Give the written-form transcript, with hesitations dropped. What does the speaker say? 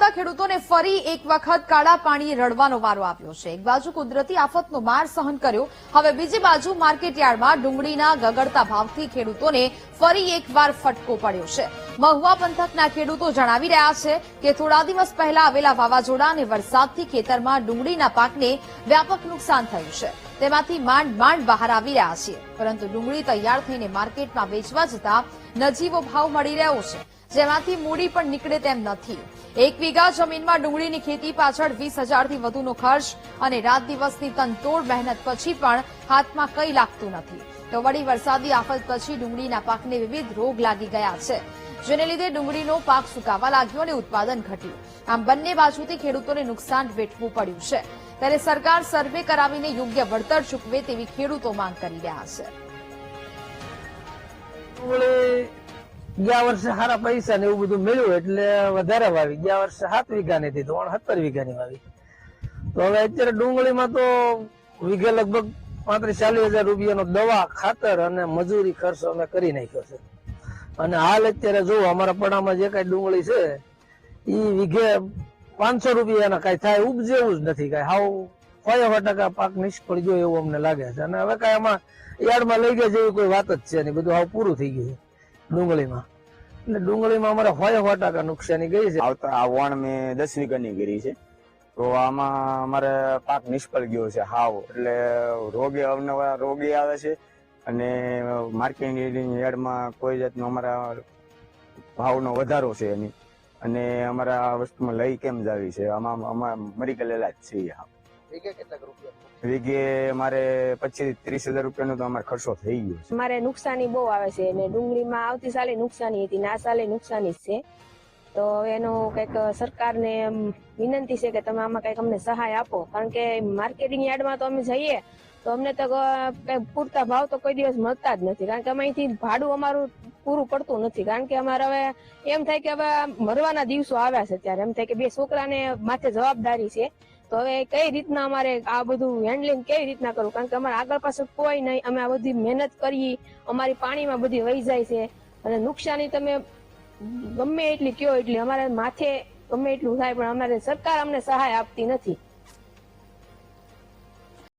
આવતા ખેડૂતોને ફરી એક વખત કાળા પાણી રડવાનો વારો આવ્યો છે। એક બાજુ કુદરતી આફતનો માર સહન કર્યો, હવે બીજી બાજુ માર્કેટયાર્ડમાં ડુંગળીના ગગડતા ભાવથી ખેડૂતોને ફરી એકવાર ફટકો પડ્યો છે। મહુવા પંથકના ખેડૂતો જણાવી રહ્યા છે કે થોડા દિવસ પહેલા આવેલા વાવાઝોડા અને વરસાદથી ખેતરમાં ડુંગળીના પાકને વ્યાપક નુકસાન થયું છે। તેમાંથી માંડ બહાર આવી રહ્યા છીએ, પરંતુ ડુંગળી તૈયાર થઈને માર્કેટમાં વેચવા જતા નજીવો ભાવ મળી રહ્યો છે, જેમાંથી મૂડી પણ નીકળે તેમ નથી। 1 વીઘા જમીનમાં ડુંગળીની ખેતી પાછળ 20,000 થી વધુનો ખર્ચ અને રાત દિવસની તનતોડ મહેનત પછી પણ હાથમાં કંઈ લાગતું નથી, તો વળી વરસાદી આફત પછી ડુંગળીના પાકને વિવિધ રોગ લાગી ગયા છે, જેને લીધે ડુંગળીનો પાક સુકાવા લાગ્યો અને ઉત્પાદન ઘટ્યું। આમ બંને બાજુથી ખેડૂતોને નુકસાન વેઠવું પડ્યું છે, ત્યારે સરકાર સર્વે કરાવીને યોગ્ય વળતર ચૂકવે તેવી ખેડૂતો માંગ કરી રહ્યા છે। ગયા વર્ષે સારા પૈસા ને એવું બધું મળ્યું એટલે વધારે વાવી। ગયા વર્ષે 7 વીઘાની હતી તો 17 વીઘાની વાવી। તો હવે અત્યારે ડુંગળીમાં તો વીઘે લગભગ 35-40 હજાર રૂપિયાનો દવા, ખાતર અને મજૂરી ખર્ચ અમે કરી નાખ્યો છે। અને હાલ અત્યારે જો અમારા પડામાં જે કઈ ડુંગળી છે એ વીઘે 500 રૂપિયાના કઈ થાય ઉપજેવું જ નથી, કઈ હાવ 100% પાક નિષ્ફળ ગયો એવું અમને લાગે છે। અને હવે કઈ આમાં યાર્ડમાં લઈ ગયા જેવી કોઈ વાત જ છે નહીં, બધું હાવ પૂરું થઈ ગયું છે ડુંગળીમાં। એટલે ડુંગળીમાં અમારે 100% નુકસાની ગઈ છે। આવતા આ વણ મેં 10 વીઘાની કરી છે, તો આમાં અમારે પાક નિષ્ફળ ગયો છે હાવ। એટલે રોગે અવનવા રોગે આવે છે અને માર્કેટિંગ યાર્ડમાં કોઈ જાતનો અમારા ભાવનો વધારો છે એની, અને અમારા આ વસ્તુમાં લઈ કેમ જાવી છે, આમાં અમે મરી ગયેલા જ છીએ। વીઘે મારે 25-30 હજાર રૂપિયાનો તો અમારે ખર્ચો થઈ ગયો છે। મારે નુકસાની બહુ આવે છે અને ડુંગળીમાં આવતી સાલે નુકસાની હતી ને આ સાલે નુકસાની જ છે, તો એનું કંઈક સરકારને વિનંતી છે કે તમે આમાં કંઈક અમને સહાય આપો, કારણ કે માર્કેટિંગ યાર્ડમાં તો અમે જઈએ તો અમને તો કઈ પૂરતા ભાવ તો કોઈ દિવસ મળતા જ નથી, કારણ કે અમે અહીંથી ભાડું અમારું પૂરું પડતું નથી, કારણ કે અમારે હવે એમ થાય કે હવે મરવાના દિવસો આવ્યા છે, ત્યારે એમ થાય કે 2 છોકરાને માથે જવાબદારી છે, તો હવે કઈ રીતના અમારે આ બધું હેન્ડલિંગ કેવી રીતના કરવું, કારણ કે અમારે આગળ પાછળ કોઈ નહીં, અમે આ બધી મહેનત કરી, અમારી પાણીમાં બધી વહી જાય છે, અને નુકસાની તમે ગમે એટલી કયો એટલી અમારે માથે ગમે એટલું થાય, પણ અમારે સરકાર અમને સહાય આપતી નથી।